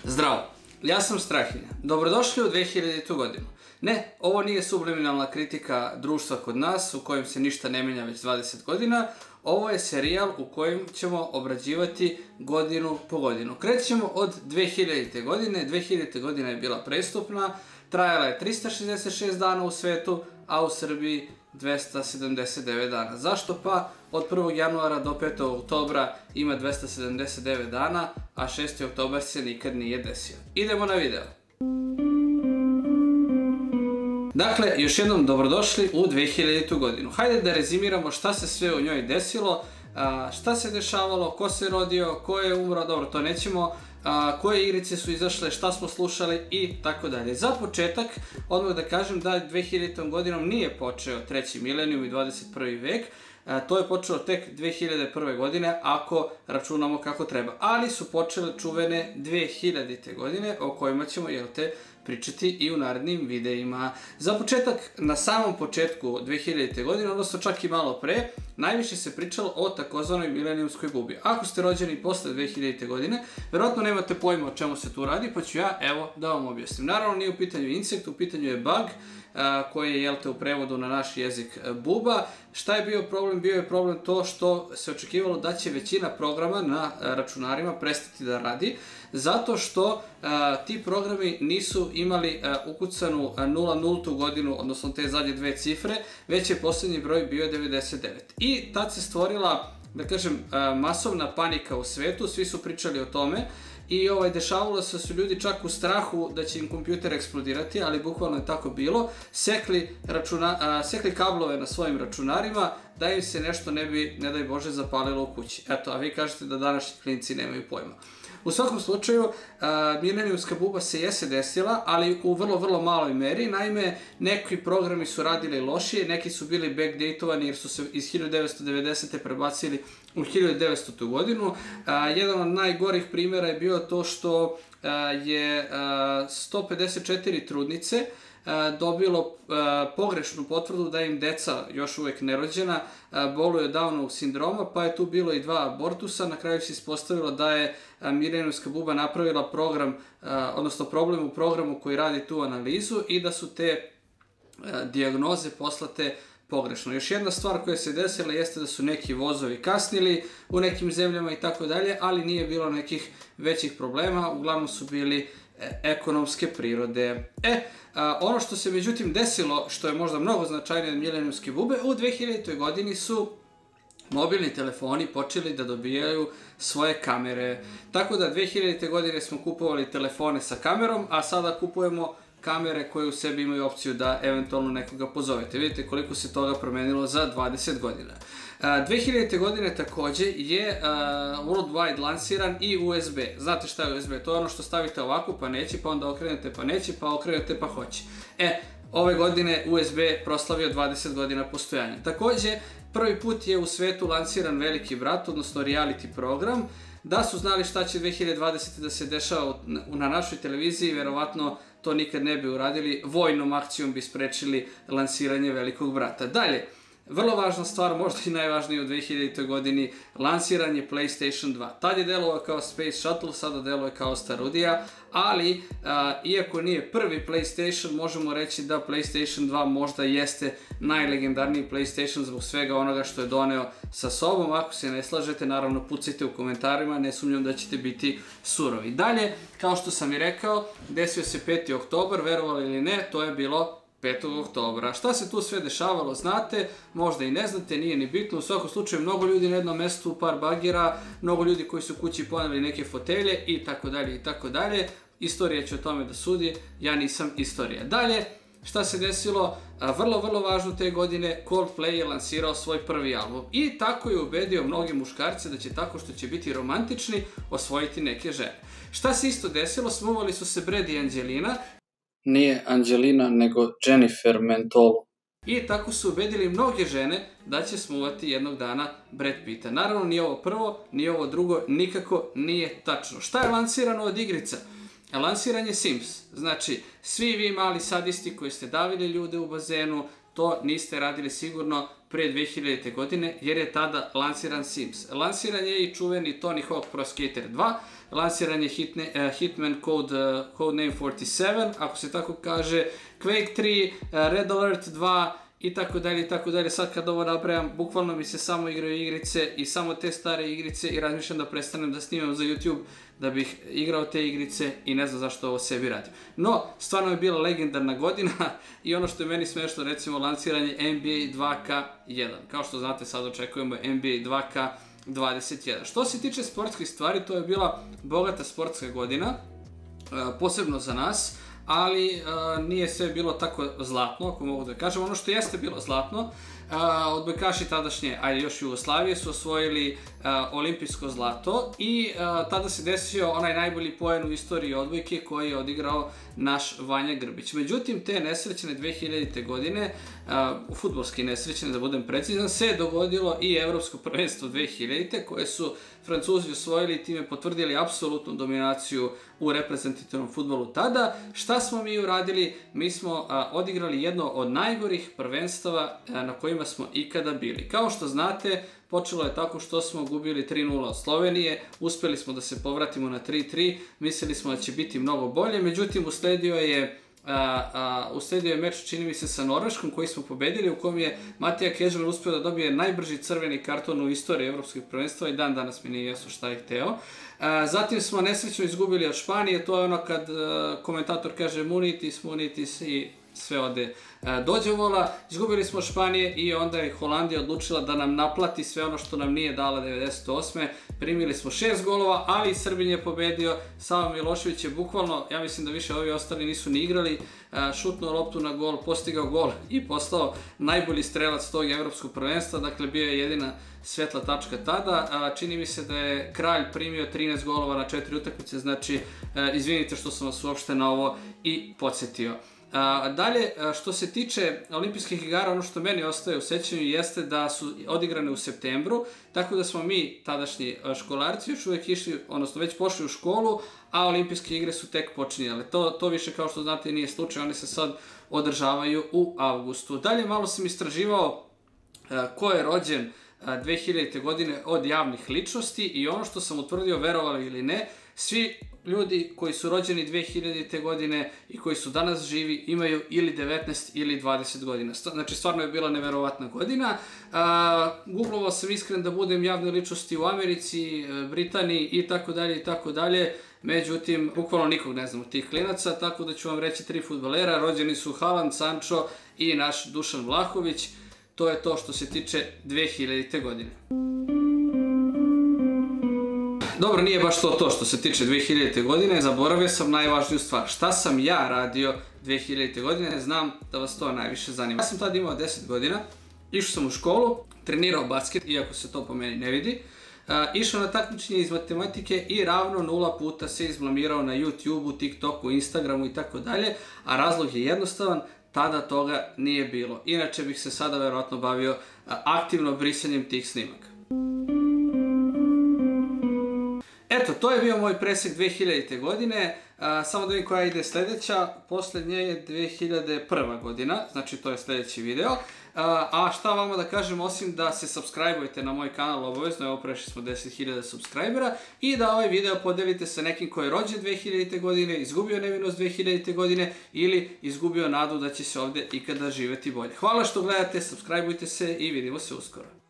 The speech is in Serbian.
Zdravo, ja sam Strahinja. Dobrodošli u 2000. godinu. Ne, ovo nije subliminalna kritika društva kod nas, u kojem se ništa ne menja već 20 godina. Ovo je serijal u kojem ćemo obrađivati godinu po godinu. Krećemo od 2000. godine. 2000. godina je bila prestupna, trajala je 366 dana u svetu, a u Srbiji 279 dana. Zašto pa od 1. januara do 5. oktobra ima 279 dana, a 6. oktobar se nikad nije desio? Idemo na video. Dakle, još jednom dobrodošli u 2000. godinu. Hajde da rezimiramo šta se sve u njoj desilo, šta se dešavalo, ko se rodio, ko je umro, dobro, to nećemo, koje igrice su izašle, šta smo slušali i tako dalje. Za početak, odmah da kažem da 2000. godinom nije počeo treći milenijum i 21. vek, to je počelo tek 2001. godine, ako računamo kako treba. Ali su počele čuvene 2000. godine, o kojima ćemo, pričati i u narednim videima. Za početak, na samom početku 2000. godine, odnosno čak i malo pre, najviše se pričalo o takozvanoj milenijumskoj bubi. Ako ste rođeni posle 2000. godine, verovatno nemate pojma o čemu se tu radi, pa ću ja, evo, da vam objasnim. Naravno, nije u pitanju insekt, u pitanju je bug, koji je, u prevodu na naš jezik buba. Šta je bio problem? Bio je problem to što se očekivalo da će većina programa na računarima prestati da radi, zato što ti programi nisu imali ukucanu 00. godinu, odnosno te zadnje dve cifre, već je posljednji broj bio 99. I tad se stvorila, da kažem, masovna panika u svetu, svi su pričali o tome, i dešavalo se da su ljudi čak u strahu da će im kompjuter eksplodirati, ali bukvalno je tako bilo, sekli kablove na svojim računarima da im se nešto ne bi, ne daj Bože, zapalilo u kući. Eto, a vi kažete da današnji klinci nemaju pojma. U svakom slučaju, milenijumska buba se jeste desila, ali u vrlo maloj meri. Naime, neki programi su radili lošije, neki su bili backdatovani jer su se iz 1990. prebacili u 1900. godinu. Jedan od najgorih primjera je bio to što je 154 trudnice dobilo pogrešnu potvrdu da im deca, još uvek nerođena, boluju od Downovog sindroma, pa je tu bilo i 2 abortusa. Na kraju se ispostavilo da je milenijumska buba napravila program, odnosno problem u programu koji radi tu analizu i da su te dijagnoze poslate pogrešno. Još jedna stvar koja se desila jeste da su neki vozovi kasnili u nekim zemljama i tako dalje, ali nije bilo nekih većih problema, uglavnom su bili ekonomske prirode. Ono što se međutim desilo, što je možda mnogo značajnije od milenijumske bube, u 2000. godini su mobilni telefoni počeli da dobijaju svoje kamere. Tako da 2000. godine smo kupovali telefone sa kamerom, a sada kupujemo kamere koje u sebi imaju opciju da eventualno nekoga pozovete. Vidite koliko se toga promenilo za 20 godina. 2000. godine takođe je worldwide lansiran i USB. Znate šta je USB? To je ono što stavite ovako pa neće, pa onda okrenete pa neće, pa okrenete pa hoće. Ove godine USB proslavio 20 godina postojanja. Takođe, prvi put je u svetu lansiran Veliki brat, odnosno reality program. Da su znali šta će 2020. da se dešava na našoj televiziji, verovatno to nikad ne bi uradili, vojnom akcijom bi sprečili lansiranje Velikog brata. Dalje, vrlo važna stvar, možda i najvažnija u 2000. godini, lansiran je PlayStation 2. Tad je delovao kao Space Shuttle, sada deluje kao Starudija, ali iako nije prvi PlayStation, možemo reći da PlayStation 2 možda jeste najlegendarniji PlayStation zbog svega onoga što je doneo sa sobom. Ako se ne slažete, naravno pucajte u komentarima, ne sumnjam da ćete biti surovi. Dalje, kao što sam i rekao, desio se 5. oktobar, verovali ili ne, to je bilo 5. oktobra. Šta se tu sve dešavalo, znate, možda i ne znate, nije ni bitno. U svakom slučaju, mnogo ljudi na jednom mestu, par bagera, mnogo ljudi koji su kući poneli neke fotelje i tako dalje i tako dalje. Istorija će o tome da sudi, ja nisam istorija. Dalje, šta se desilo? Vrlo važno te godine, Coldplay je lansirao svoj prvi album i tako je ubedio mnogi muškarce da će tako što će biti romantični osvojiti neke žene. Šta se isto desilo? Smuvali su se Brad i Angelina. Nije Angelina, nego Jennifer Mentolo. I tako su ubedili mnoge žene da će smuvati jednog dana Brad Pitta. Naravno, ni ovo prvo, ni ovo drugo, nikako nije tačno. Šta je lansirano od igrica? Lansiran je Sims. Znači, svi vi mali sadisti koji ste davili ljude u bazenu, to niste radili sigurno pre 2000. godine, jer je tada lansiran Sims. Lansiran je i čuveni Tony Hawk Pro Skater 2, lansiran je Hitman Codename 47, ako se tako kaže, Quake 3, Red Alert 2, i tako dalje, i tako dalje. Sad kad ovo nabrajam, bukvalno mi se samo igraju igrice i samo te stare igrice i razmišljam da prestanem da snimam za YouTube da bih igrao te igrice i ne znam zašto ovo sebi radim. No, stvarno je bila legendarna godina i ono što je meni smešno, recimo, lanciranje NBA 2K1. Kao što znate, sad očekujemo NBA 2K21. Što se tiče sportskih stvari, to je bila bogata sportska godina, posebno za nas, ali nije sve bilo tako zlatno, ako mogu da kažem. Ono što jeste bilo zlatno, odbojkaši tadašnje, ajde još Jugoslavije, su osvojili olimpijsko zlato i tada se desio onaj najbolji poen u istoriji odbojke koji je odigrao naš Vanja Grbić. Međutim, te nesrećene 2000. godine, fudbalski nesrećene da budem precizan, se dogodilo i Evropsko prvenstvo 2000. koje su Francuzi osvojili i time potvrdili apsolutnu dominaciju u reprezentativnom fudbalu tada. Šta smo mi uradili? Mi smo odigrali jedno od najgorih prvenstava na kojima smo ikada bili. Kao što znate, počelo je tako što smo gubili 3-0 od Slovenije, uspeli smo da se povratimo na 3-3, mislili smo da će biti mnogo bolje, međutim usledio je meč, čini mi se, sa Norveškom koji smo pobedili, u kom je Matija Kežman uspio da dobije najbrži crveni karton u istoriji evropskih prvenstva i dan danas mi nije jasno šta je hteo. Zatim smo nesrećno izgubili od Španije, to je ono kad komentator kaže munitis i sve ode dođe vola. Izgubili smo Španije i onda je Holandija odlučila da nam naplati sve ono što nam nije dala 98. Primili smo 6 golova, ali Srbin je pobedio. Savo Milošević je bukvalno, ja mislim da više ovi ostali nisu ni igrali, šutnuo loptu na gol, postigao gol i postao najbolji strelac tog evropskog prvenstva. Dakle, bio je jedina svetla tačka tada. Čini mi se da je Kralj primio 13 golova na 4 utakmice, znači izvinite što sam vas uopšte na ovo i podsjetio. Dalje, što se tiče olimpijskih igara, ono što meni ostaje u sećanju jeste da su odigrane u septembru, tako da smo mi, tadašnji školarci, još uvek išli, odnosno već pošli u školu, a olimpijske igre su tek počinjale. To više, kao što znate, nije slučaj, one se sad održavaju u avgustu. Dalje, malo sam istraživao ko je rođen 2000. godine od javnih ličnosti i ono što sam utvrdio, verovali ili ne, svi ljudi koji su rođeni 2000. godine i koji su danas živi imaju ili 19 ili 20 godina. Znači, stvarno je bila neverovatna godina. Googlovao sam, iskren da budem, javne ličnosti u Americi, Britaniji i tako dalje i tako dalje. Međutim, bukvalno nikog ne znam od tih klinaca, tako da ću vam reći 3 fudbalera. Rođeni su Haaland, Sancho i naš Dušan Vlahović. To je to što se tiče 2000. godine. Dobro, nije baš to što se tiče 2000. godine, zaboravio sam najvažniju stvar. Šta sam ja radio 2000. godine, znam da vas to najviše zanima. Ja sam tada imao 10 godina, išao sam u školu, trenirao basket, iako se to po meni ne vidi, išao na takmičenje iz matematike i ravno 0 puta se izblamirao na YouTubeu, TikToku, Instagramu i tako dalje, a razlog je jednostavan, tada toga nije bilo. Inače bih se sada verovatno bavio aktivno brisanjem tih snimaka. Eto, to je bio moj presek 2000. godine, samo da vidim koja ide sledeća, poslednje je 2001. godina, znači to je sledeći video. A šta vama da kažem, osim da se subscribe-ujete na moj kanal obavezno, evo prešli smo 10.000 subscribera, i da ovaj video podelite sa nekim ko je rođen 2000. godine, izgubio nevinost 2000. godine ili izgubio nadu da će se ovde ikada živeti bolje. Hvala što gledate, subscribe-ujte se i vidimo se uskoro.